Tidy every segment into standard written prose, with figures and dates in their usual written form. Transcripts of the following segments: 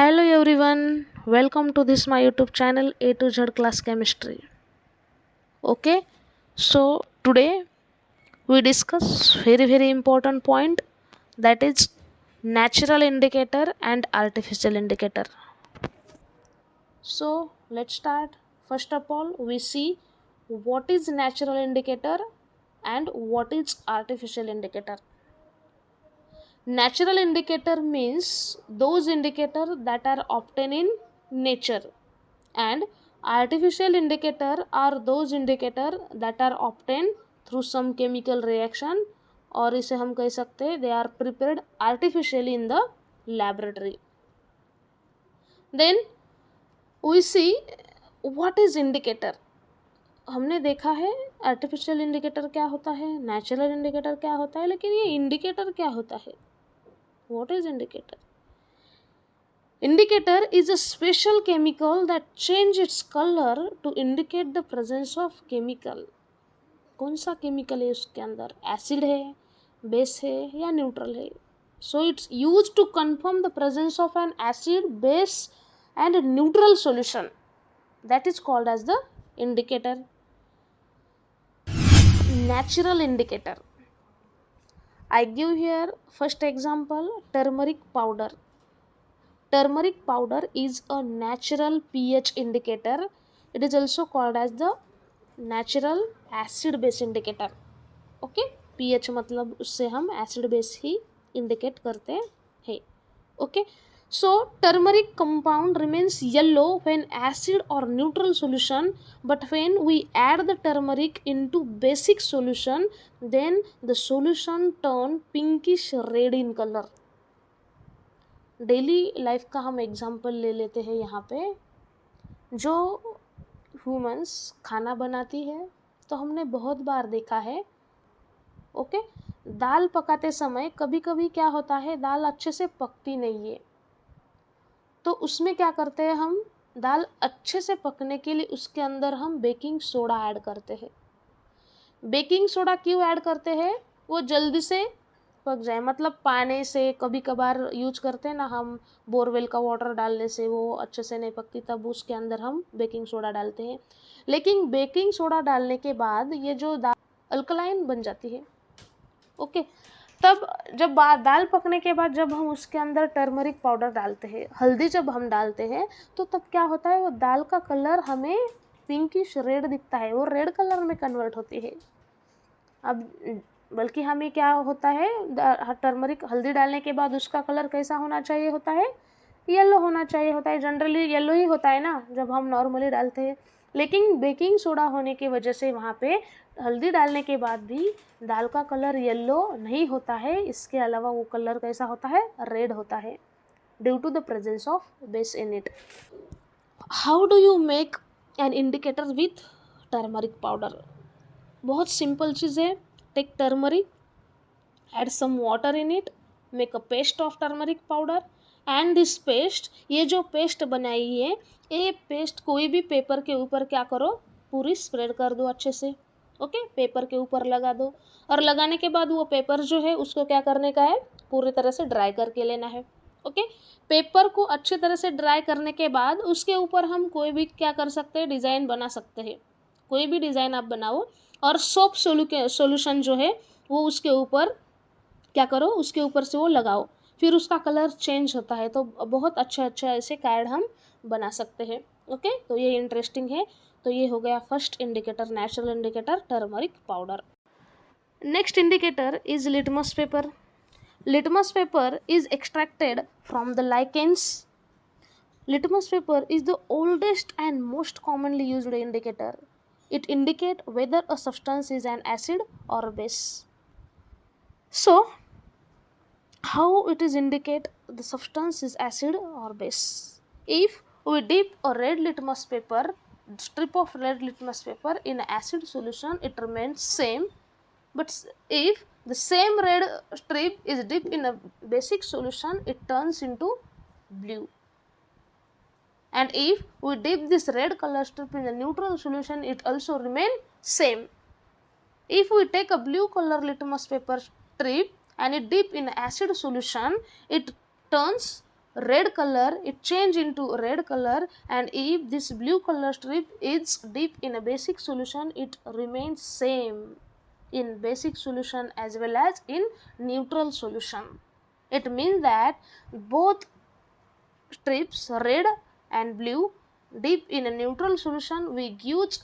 Hello everyone, welcome to this my YouTube channel A to Z Class Chemistry. Okay, so today we discuss very important point, that is natural indicator and artificial indicator. So let's start. First of all, we see what is natural indicator and what is artificial indicator. Natural indicator means those indicator that are obtained in nature, and artificial indicator are those indicator that are obtained through some chemical reaction, और इसे हम कह सकते हैं they are prepared artificially in the laboratory. Then we see what is indicator. हमने देखा है artificial indicator क्या होता है, नेचुरल इंडिकेटर क्या होता है, लेकिन ये इंडिकेटर क्या होता है? What is indicator? Indicator is a special chemical that change its color to indicate the presence of chemical. कौन सा केमिकल है उसके अंदर, एसिड है, बेस है या न्यूट्रल है? So it's used to confirm the presence of an acid, base and a neutral solution. That is called as the indicator. Natural indicator. I give here first example, turmeric powder. Turmeric powder is a natural pH indicator. It is also called as the natural acid base indicator. Okay, pH मतलब उससे हम acid base ही indicate करते हैं. Okay, so turmeric compound remains yellow when acid or neutral solution, but when we add the turmeric into basic solution, then the solution turn pinkish red in color. Daily life का हम example ले लेते हैं. यहाँ पे जो humans खाना बनाती है तो हमने बहुत बार देखा है, ओके, दाल पकाते समय कभी कभी क्या होता है, दाल अच्छे से पकती नहीं है, तो उसमें क्या करते हैं हम, दाल अच्छे से पकने के लिए उसके अंदर हम बेकिंग सोडा ऐड करते हैं. बेकिंग सोडा क्यों ऐड करते हैं? वो जल्दी से पक जाए, मतलब पानी से कभी कभार यूज करते हैं ना हम, बोरवेल का वाटर डालने से वो अच्छे से नहीं पकती, तब उसके अंदर हम बेकिंग सोडा डालते हैं. लेकिन बेकिंग सोडा डालने के बाद ये जो दाल अल्कलाइन बन जाती है. ओके, तब जब दाल पकने के बाद जब हम उसके अंदर टर्मरिक पाउडर डालते हैं, हल्दी जब हम डालते हैं, तो तब क्या होता है, वो दाल का कलर हमें पिंकिश रेड दिखता है, वो रेड कलर में कन्वर्ट होती है. अब बल्कि हमें क्या होता है, टर्मरिक हल्दी डालने के बाद उसका कलर कैसा होना चाहिए होता है, येलो होना चाहिए होता है. जनरली येलो ही होता है ना जब हम नॉर्मली डालते हैं, लेकिन बेकिंग सोडा होने की वजह से वहाँ पे हल्दी डालने के बाद भी दाल का कलर येलो नहीं होता है. इसके अलावा वो कलर कैसा होता है, रेड होता है, due to the presence of base in it. How do you make an indicator with turmeric powder? बहुत सिंपल चीज़ है. Take turmeric, add some water in it, make a paste of turmeric powder, and this paste, ये जो paste बनाई है, ये paste कोई भी पेपर के ऊपर क्या करो, पूरी स्प्रेड कर दो अच्छे से. ओके, पेपर के ऊपर लगा दो, और लगाने के बाद वो पेपर जो है उसको क्या करने का है, पूरी तरह से ड्राई करके लेना है. ओके, पेपर को अच्छी तरह से ड्राई करने के बाद उसके ऊपर हम कोई भी क्या कर सकते हैं, डिज़ाइन बना सकते हैं. कोई भी डिज़ाइन आप बनाओ, और सोप सोल्यूशन जो है वो उसके ऊपर क्या करो, उसके ऊपर से वो लगाओ, फिर उसका कलर चेंज होता है. तो बहुत अच्छा ऐसे कार्ड हम बना सकते हैं. ओके, तो ये इंटरेस्टिंग है. तो ये हो गया first indicator, natural indicator, turmeric powder. Next indicator is litmus paper. Litmus paper is extracted from the lichens. Litmus paper is the oldest and most commonly used indicator. It indicates whether a substance is an acid or a base. So, how it is indicate the substance is acid or base? If we dip a red litmus paper, strip of red litmus paper in acid solution, it remains same. But if the same red strip is dipped in a basic solution, it turns into blue. And if we dip this red color strip in a neutral solution, it also remain same. If we take a blue color litmus paper strip and it dip in acid solution, it turns red color, it change into red color, and if this blue color strip is deep in a basic solution, it remains same in basic solution as well as in neutral solution. It means that both strips, red and blue, deep in a neutral solution, we give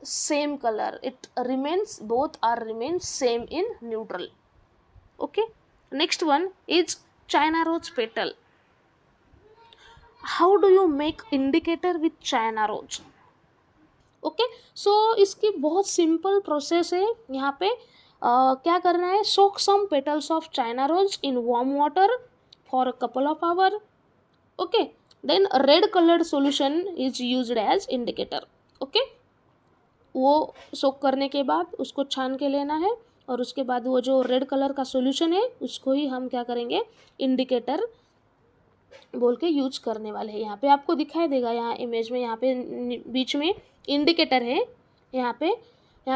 same color. It remains, both are remains same in neutral. Okay, next one is China rose petal. How do you make indicator with China rose? Okay, so इसकी बहुत simple process है. यहाँ पे क्या करना है, soak some petals of China rose in warm water for a couple of hour. Okay, then red coloured solution is used as indicator. Okay, वो soak करने के बाद उसको छान के लेना है, और उसके बाद वो जो रेड कलर का सॉल्यूशन है उसको ही हम क्या करेंगे, इंडिकेटर बोल के यूज करने वाले हैं. यहाँ पे आपको दिखाई देगा, यहाँ इमेज में, यहाँ पे बीच में इंडिकेटर है. यहाँ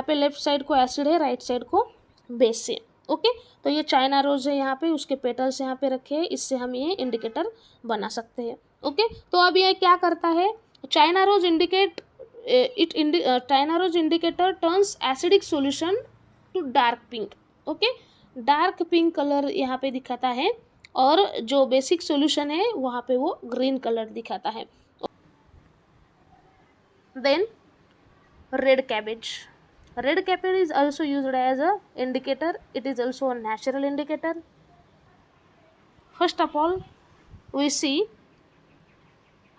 पे लेफ्ट साइड को एसिड है, राइट साइड को बेस है. ओके, तो ये चाइना रोज है, यहाँ पे उसके पेटल्स यहाँ पे रखे हैं, इससे हम ये इंडिकेटर बना सकते हैं. ओके, तो अब ये क्या करता है, China rose indicator turns acidic solution to dark pink. Okay, dark pink colour यहाँ पे दिखाता है, और जो बेसिक सॉल्यूशन है वहाँ पे वो ग्रीन कलर दिखाता है. Then red cabbage. Red cabbage is also used as a indicator. It is also a natural indicator. First of all, we see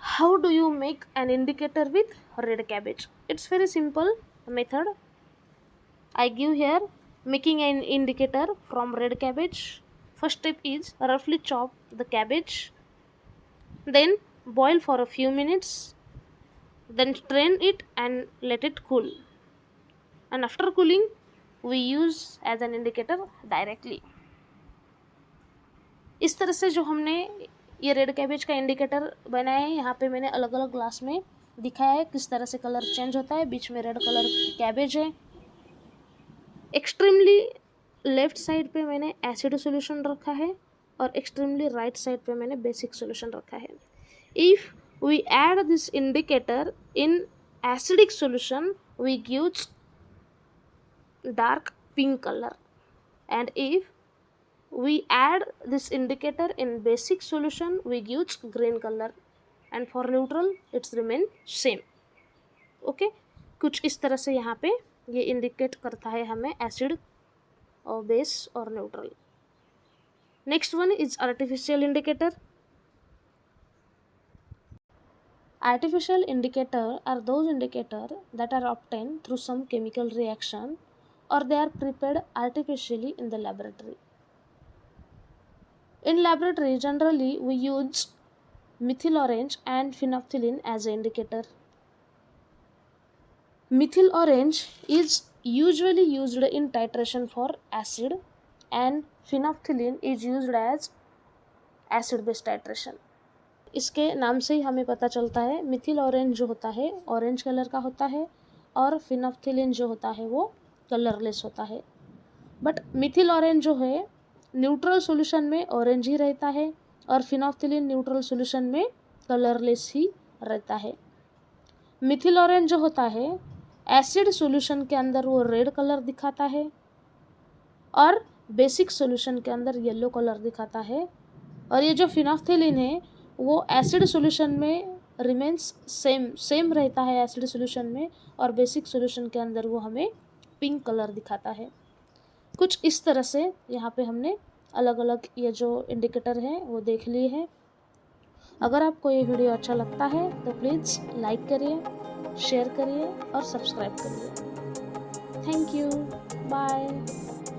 how do you make an indicator with red cabbage. It's very simple method. I give here making an indicator from red cabbage. First step is roughly chop the cabbage, then boil for a few minutes, then strain it and let it cool. And after cooling we use as an indicator directly. इस तरह से जो हमने ये red cabbage का indicator बनाया है, यहाँ पे मैंने अलग अलग ग्लास में दिखाया है किस तरह से कलर चेंज होता है. बीच में रेड कलर कैबेज है. एक्सट्रीमली लेफ्ट साइड पे मैंने एसिड सॉल्यूशन रखा है, और एक्सट्रीमली राइट साइड पे मैंने बेसिक सॉल्यूशन रखा है. If we add this indicator in acidic solution we gives dark pink color, and if we add this indicator in basic solution we give green color, and for neutral it's remain same. okay, कुछ इस तरह से यहाँ पे ये indicate करता है हमें एसिड और बेस और neutral. Next one is artificial indicator. Artificial indicator are those indicator that are obtained through some chemical reaction, or they are prepared artificially in the laboratory. In laboratory, generally we use methyl orange and phenolphthalein as an indicator. Methyl orange is usually used in titration for acid, and phenolphthalein is used as acid base titration. इसके नाम से ही हमें पता चलता है, Mithil orange जो होता है ऑरेंज कलर का होता है, और फिनोफ्थिलीन जो होता है वो कलरलेस होता है. बट मिथिल ऑरेंज जो है न्यूट्रल सॉल्यूशन में ऑरेंज ही रहता है, और फिनोफ्थिलीन न्यूट्रल सॉल्यूशन में कलरलेस ही रहता है. मिथिल ऑरेंज जो होता है एसिड सॉल्यूशन के अंदर वो रेड कलर दिखाता है, और बेसिक सॉल्यूशन के अंदर येलो कलर दिखाता है. और ये जो फिनोफ्थिलीन है वो एसिड सॉल्यूशन में रिमेन्स सेम रहता है एसिड सॉल्यूशन में, और बेसिक सॉल्यूशन के अंदर वो हमें पिंक कलर दिखाता है. कुछ इस तरह से यहाँ पे हमने अलग अलग ये जो इंडिकेटर हैं वो देख लिए हैं. अगर आपको ये वीडियो अच्छा लगता है तो प्लीज़ लाइक करिए, शेयर करिए और सब्सक्राइब करिए. Thank you, bye.